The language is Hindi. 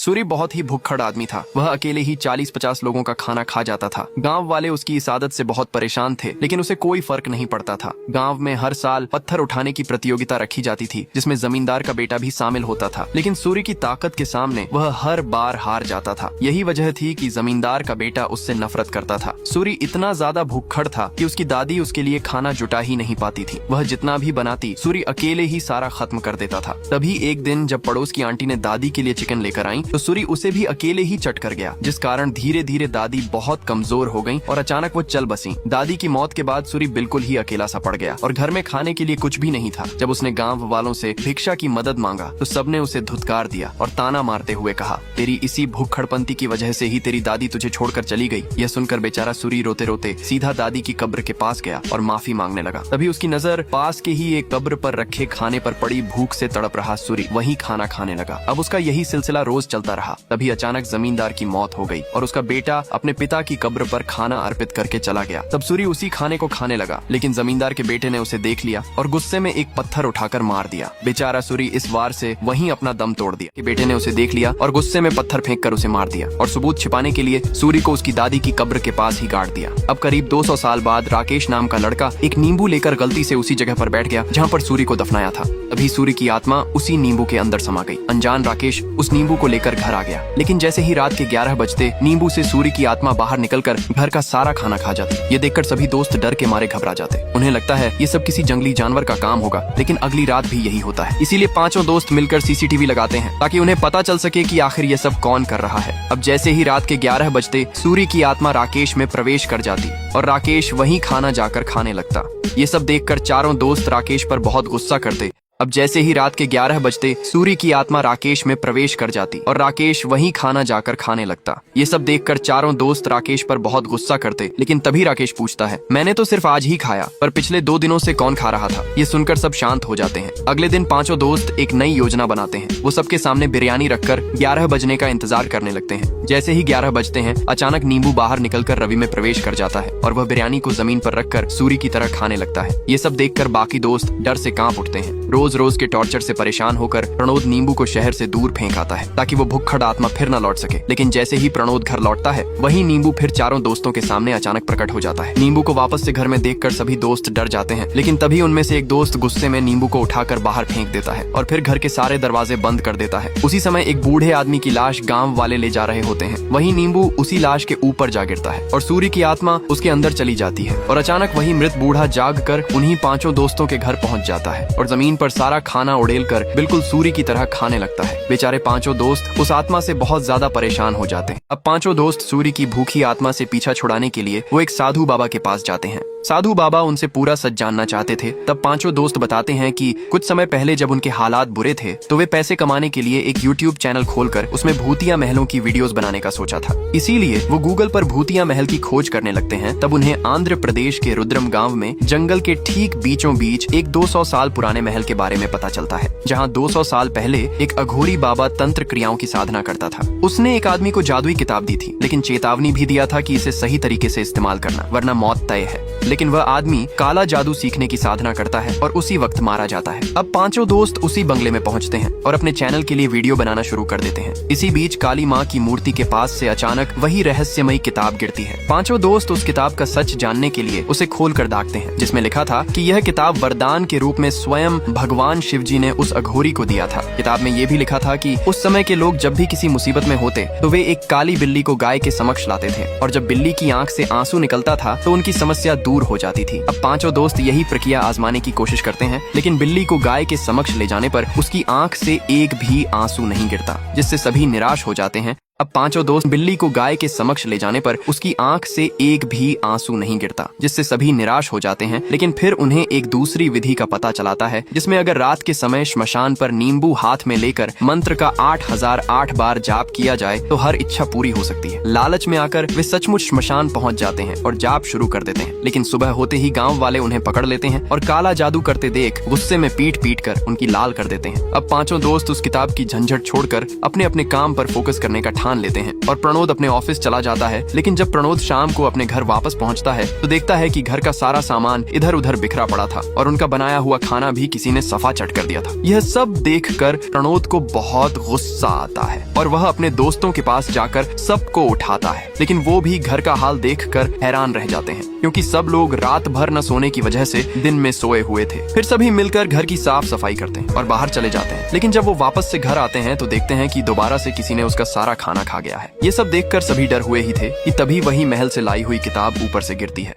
सूरी बहुत ही भुक्खड़ आदमी था। वह अकेले ही 40-50 लोगों का खाना खा जाता था। गांव वाले उसकी इस आदत से बहुत परेशान थे, लेकिन उसे कोई फर्क नहीं पड़ता था। गांव में हर साल पत्थर उठाने की प्रतियोगिता रखी जाती थी, जिसमें जमींदार का बेटा भी शामिल होता था, लेकिन सूरी की ताकत के सामने वह हर बार हार जाता था। यही वजह थी कि जमींदार का बेटा उससे नफरत करता था। सूरी इतना ज्यादा भुक्खड़ था कि उसकी दादी उसके लिए खाना जुटा ही नहीं पाती थी। वह जितना भी बनाती, सूरी अकेले ही सारा खत्म कर देता था। तभी एक दिन जब पड़ोस की आंटी ने दादी के लिए चिकन लेकर आई, तो सूरी उसे भी अकेले ही चट कर गया, जिस कारण धीरे धीरे दादी बहुत कमजोर हो गई और अचानक वो चल बसी। दादी की मौत के बाद सूरी बिल्कुल ही अकेला सा पड़ गया और घर में खाने के लिए कुछ भी नहीं था। जब उसने गांव वालों से भिक्षा की मदद मांगा तो सबने उसे धुतकार दिया और ताना मारते हुए कहा, तेरी इसी भूखड़पंती की वजह से ही तेरी दादी तुझे छोड़कर चली गई। यह सुनकर बेचारा सूरी रोते रोते सीधा दादी की कब्र के पास गया और माफी मांगने लगा। तभी उसकी नजर पास के ही एक कब्र पर रखे खाने पर पड़ी। भूख से तड़प रहा सूरी वही खाना खाने लगा। अब उसका यही सिलसिला रोज चलता रहा। तभी अचानक जमींदार की मौत हो गई और उसका बेटा अपने पिता की कब्र पर खाना अर्पित करके चला गया। तब सूरी उसी खाने को खाने लगा, लेकिन जमींदार के बेटे ने उसे देख लिया और गुस्से में एक पत्थर उठाकर मार दिया। बेचारा सूरी इस वार से वहीं अपना दम तोड़ दिया कि बेटे ने उसे देख लिया और गुस्से में पत्थर फेंक कर उसे मार दिया और सबूत छिपाने के लिए सूरी को उसकी दादी की कब्र के पास ही गाड़ दिया। अब करीब 200 साल बाद राकेश नाम का लड़का एक नींबू लेकर गलती से उसी जगह पर बैठ गया जहाँ पर सूरी को दफनाया था। तभी सूरी की आत्मा उसी नींबू के अंदर समा गई। अनजान राकेश उस नींबू को लेकर घर आ गया, लेकिन जैसे ही रात के 11 बजते नींबू से सूरी की आत्मा बाहर निकलकर घर का सारा खाना खा जाती। ये देखकर सभी दोस्त डर के मारे घबरा जाते। उन्हें लगता है ये सब किसी जंगली जानवर का काम होगा, लेकिन अगली रात भी यही होता है। इसीलिए पांचों दोस्त मिलकर सीसीटीवी लगाते हैं ताकि उन्हें पता चल सके कि आखिर ये सब कौन कर रहा है। अब जैसे ही रात के 11 बजते सूरी की आत्मा राकेश में प्रवेश कर जाती और राकेश वही खाना जाकर खाने लगता। ये सब देखकर चारों दोस्त राकेश पर बहुत गुस्सा करते। अब जैसे ही रात के 11 बजते सूरी की आत्मा राकेश में प्रवेश कर जाती और राकेश वही खाना जाकर खाने लगता। ये सब देखकर चारों दोस्त राकेश पर बहुत गुस्सा करते, लेकिन तभी राकेश पूछता है, मैंने तो सिर्फ आज ही खाया, पर पिछले 2 दिनों से कौन खा रहा था। ये सुनकर सब शांत हो जाते हैं। अगले दिन पांचों दोस्त एक नई योजना बनाते हैं। वो सबके सामने बिरयानी रखकर 11 बजने का इंतजार करने लगते हैं। जैसे ही 11 बजते हैं, अचानक नींबू बाहर निकलकर रवि में प्रवेश कर जाता है और वह बिरयानी को जमीन पर रखकर सूरी की तरह खाने लगता है। ये सब देखकर बाकी दोस्त डर से कांप उठते हैं। रोज रोज के टॉर्चर से परेशान होकर प्रणोद नींबू को शहर से दूर फेंक आता है ताकि वो भुक्खड़ आत्मा फिर न लौट सके। लेकिन जैसे ही प्रणोद घर लौटता है, वही नींबू फिर चारों दोस्तों के सामने अचानक प्रकट हो जाता है। नींबू को वापस से घर में देखकर सभी दोस्त डर जाते हैं, लेकिन तभी उनमें से एक दोस्त गुस्से में नींबू को उठाकर बाहर फेंक देता है और फिर घर के सारे दरवाजे बंद कर देता है। उसी समय एक बूढ़े आदमी की लाश गाँव वाले ले जा रहे होते हैं। वही नींबू उसी लाश के ऊपर जा गिरता है और सूरी की आत्मा उसके अंदर चली जाती है और अचानक वही मृत बूढ़ा जाग कर उन्हीं पांचों दोस्तों के घर पहुंच जाता है और जमीन पर सारा खाना उड़ेल कर बिल्कुल सूरी की तरह खाने लगता है। बेचारे पांचों दोस्त उस आत्मा से बहुत ज्यादा परेशान हो जाते हैं। अब पांचों दोस्त सूरी की भूखी आत्मा से पीछा छुड़ाने के लिए वो एक साधु बाबा के पास जाते हैं। साधु बाबा उनसे पूरा सच जानना चाहते थे। तब पांचों दोस्त बताते हैं कि कुछ समय पहले जब उनके हालात बुरे थे, तो वे पैसे कमाने के लिए एक YouTube चैनल खोलकर उसमें भूतिया महलों की वीडियोस बनाने का सोचा था। इसीलिए वो गूगल पर भूतिया महल की खोज करने लगते हैं। तब उन्हें आंध्र प्रदेश के रुद्रम गांव में जंगल के ठीक बीचों बीच एक 200 साल पुराने महल के बारे में पता चलता है, जहाँ 200 साल पहले एक अघोरी बाबा तंत्र क्रियाओं की साधना करता था। उसने एक आदमी को जादुई किताब दी थी, लेकिन चेतावनी भी दिया था कि इसे सही तरीके से इस्तेमाल करना, वरना मौत तय है। लेकिन वह आदमी काला जादू सीखने की साधना करता है और उसी वक्त मारा जाता है। अब पांचों दोस्त उसी बंगले में पहुंचते हैं और अपने चैनल के लिए वीडियो बनाना शुरू कर देते हैं। इसी बीच काली माँ की मूर्ति के पास से अचानक वही रहस्यमयी किताब गिरती है। पांचों दोस्त उस किताब का सच जानने के लिए उसे खोल कर दागते हैं, जिसमें लिखा था कि यह किताब वरदान के रूप में स्वयं भगवान शिव जी ने उस अघोरी को दिया था। किताब में ये भी लिखा था कि उस समय के लोग जब भी किसी मुसीबत में होते तो वे एक काली बिल्ली को गाय के समक्ष लाते थे और जब बिल्ली की आंख से आंसू निकलता था तो उनकी समस्या दूर हो जाती थी। अब पांचों दोस्त यही प्रक्रिया आजमाने की कोशिश करते हैं, लेकिन बिल्ली को गाय के समक्ष ले जाने पर उसकी आंख से एक भी आंसू नहीं गिरता, जिससे सभी निराश हो जाते हैं। अब पांचों दोस्त बिल्ली को गाय के समक्ष ले जाने पर उसकी आंख से एक भी आंसू नहीं गिरता, जिससे सभी निराश हो जाते हैं। लेकिन फिर उन्हें एक दूसरी विधि का पता चलाता है, जिसमें अगर रात के समय श्मशान पर नींबू हाथ में लेकर मंत्र का 8008 बार जाप किया जाए तो हर इच्छा पूरी हो सकती है। लालच में आकर वे सचमुच श्मशान पहुंच जाते हैं और जाप शुरू कर देते हैं। लेकिन सुबह होते ही गाँव वाले उन्हें पकड़ लेते हैं और काला जादू करते देख गुस्से में पीट पीट कर उनकी लाल कर देते हैं। अब पांचों दोस्त उस किताब की झंझट छोड़कर अपने अपने काम पर फोकस करने का ठान लेते हैं और प्रणोद अपने ऑफिस चला जाता है। लेकिन जब प्रणोद शाम को अपने घर वापस पहुंचता है तो देखता है कि घर का सारा सामान इधर उधर बिखरा पड़ा था और उनका बनाया हुआ खाना भी किसी ने सफा चट कर दिया था। यह सब देखकर प्रणोद को बहुत गुस्सा आता है और वह अपने दोस्तों के पास जाकर सबको उठाता है। लेकिन वो भी घर का हाल देखकर हैरान रह जाते हैं क्योंकि सब लोग रात भर न सोने की वजह से दिन में सोए हुए थे। फिर सभी मिलकर घर की साफ सफाई करते हैं और बाहर चले जाते हैं। लेकिन जब वो वापस से घर आते हैं तो देखते हैं कि दोबारा से किसी ने उसका सारा खाना खा गया है। ये सब देखकर सभी डर हुए ही थे कि तभी वही महल से लाई हुई किताब ऊपर से गिरती है।